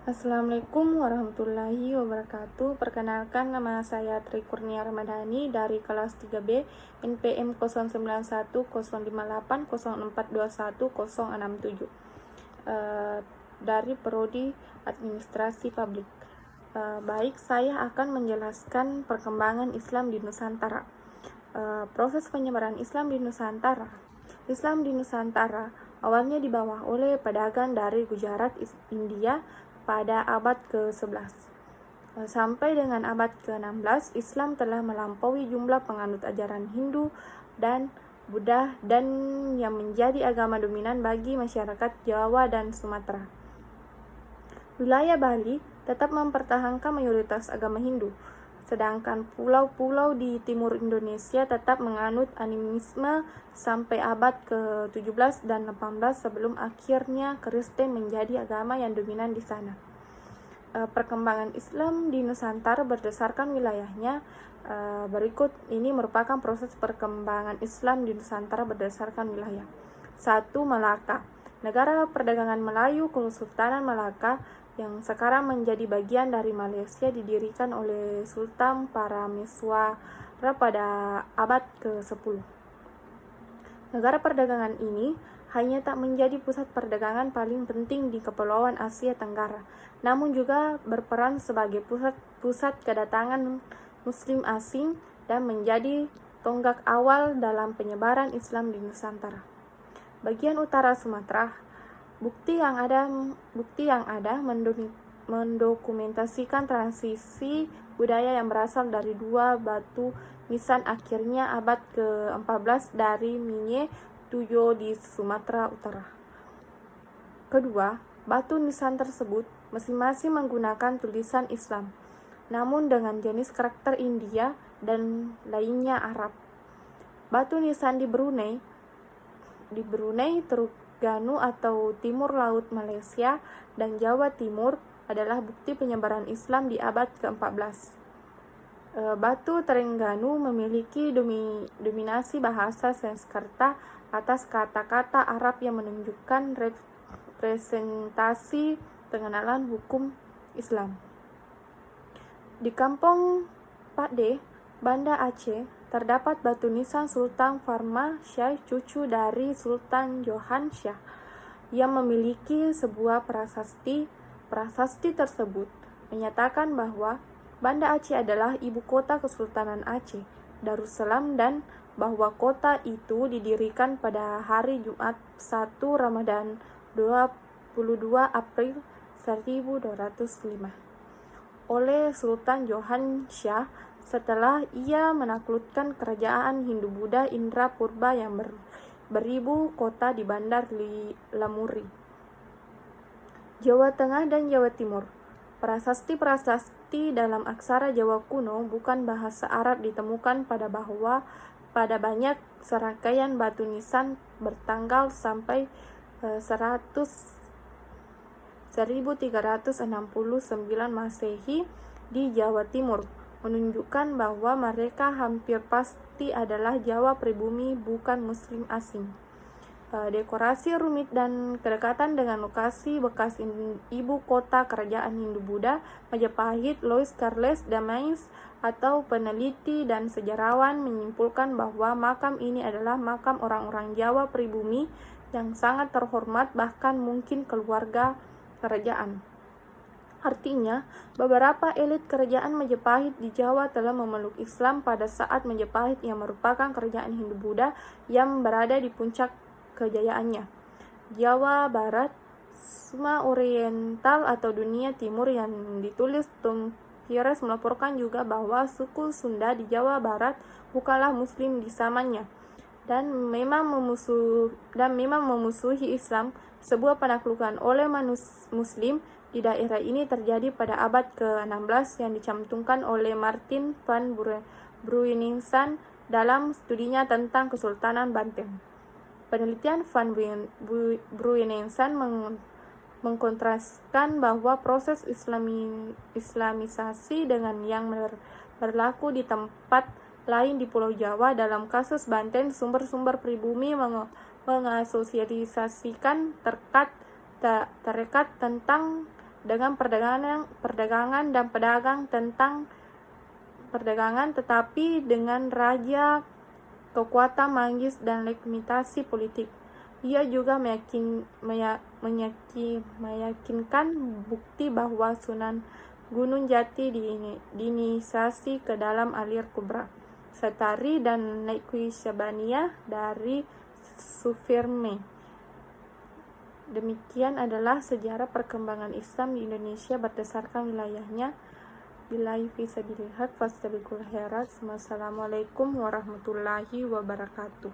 Assalamualaikum warahmatullahi wabarakatuh. Perkenalkan, nama saya Tri Kurnia Ramadhani dari kelas 3B NPM 091158042167 dari Prodi Administrasi Publik. Baik, saya akan menjelaskan perkembangan Islam di Nusantara. Proses penyebaran Islam di Nusantara. Islam di Nusantara awalnya dibawa oleh pedagang dari Gujarat, India pada abad ke-11. Sampai dengan abad ke-16, Islam telah melampaui jumlah penganut ajaran Hindu dan Buddha dan yang menjadi agama dominan bagi masyarakat Jawa dan Sumatera. Wilayah Bali tetap mempertahankan mayoritas agama Hindu, sedangkan pulau-pulau di timur Indonesia tetap menganut animisme sampai abad ke-17 dan 18 sebelum akhirnya Kristen menjadi agama yang dominan di sana. Perkembangan Islam di Nusantara berdasarkan wilayahnya. Berikut ini merupakan proses perkembangan Islam di Nusantara berdasarkan wilayah. 1. Malaka. Negara perdagangan Melayu Kesultanan Malaka yang sekarang menjadi bagian dari Malaysia didirikan oleh Sultan Parameswara pada abad ke-10. Negara perdagangan ini hanya tak menjadi pusat perdagangan paling penting di Kepulauan Asia Tenggara, namun juga berperan sebagai pusat kedatangan Muslim asing dan menjadi tonggak awal dalam penyebaran Islam di Nusantara. Bagian utara Sumatera, bukti yang ada mendokumentasikan transisi budaya yang berasal dari dua batu nisan akhirnya abad ke-14 dari Minye Tuyo di Sumatera Utara. Kedua, batu nisan tersebut masing-masing menggunakan tulisan Islam, namun dengan jenis karakter India dan lainnya Arab. Batu nisan di Brunei, Terengganu atau Timur Laut Malaysia dan Jawa Timur adalah bukti penyebaran Islam di abad ke-14. Batu Terengganu memiliki dominasi bahasa Sanskerta atas kata-kata Arab yang menunjukkan representasi pengenalan hukum Islam. Di Kampung Pakde, Banda Aceh, terdapat batu nisan Sultan Farma Shah, cucu dari Sultan Johan Shah, yang memiliki sebuah prasasti. Prasasti tersebut menyatakan bahwa Banda Aceh adalah ibu kota Kesultanan Aceh Darussalam dan bahwa kota itu didirikan pada hari Jumat 1 Ramadan 22 April 1205 oleh Sultan Johan Shah setelah ia menaklukkan kerajaan Hindu-Buddha Indra Purba yang beribu kota di Bandar Lamuri, Jawa Tengah dan Jawa Timur. Prasasti dalam aksara Jawa kuno bukan bahasa Arab ditemukan pada banyak serangkaian batu nisan bertanggal sampai 1369 Masehi di Jawa Timur, menunjukkan bahwa mereka hampir pasti adalah Jawa pribumi bukan Muslim asing. Dekorasi rumit dan kedekatan dengan lokasi bekas ibu kota kerajaan Hindu-Buddha Majapahit, Louis Carles Damais atau peneliti dan sejarawan menyimpulkan bahwa makam ini adalah makam orang-orang Jawa pribumi yang sangat terhormat, bahkan mungkin keluarga kerajaan. Artinya, beberapa elit kerajaan Majapahit di Jawa telah memeluk Islam pada saat Majapahit yang merupakan kerajaan Hindu-Buddha yang berada di puncak kejayaannya. Jawa Barat, Suma Oriental atau Dunia Timur yang ditulis Tom Pires melaporkan juga bahwa suku Sunda di Jawa Barat bukanlah Muslim di zamannya dan memang memusuhi Islam. Sebuah penaklukan oleh Muslim di daerah ini terjadi pada abad ke-16 yang dicantumkan oleh Martin van Bruiningsan dalam studinya tentang Kesultanan Banten. Penelitian Van Bruiningsan mengkontraskan bahwa proses islamisasi dengan yang berlaku di tempat lain di Pulau Jawa. Dalam kasus Banten, sumber-sumber pribumi mengasosiasikan tarekat tentang dengan perdagangan dan pedagang tentang perdagangan, tetapi dengan raja, kekuatan magis dan legitimasi politik. Ia juga meyakinkan bukti bahwa Sunan Gunung Jati diinisiasi ke dalam Alir Kubra, Satari dan Naqsyabandiyah dari Sufirme. Demikian adalah sejarah perkembangan Islam di Indonesia berdasarkan wilayahnya. Billahi fisabilillah fastabiqul khairat. Wassalamualaikum warahmatullahi wabarakatuh.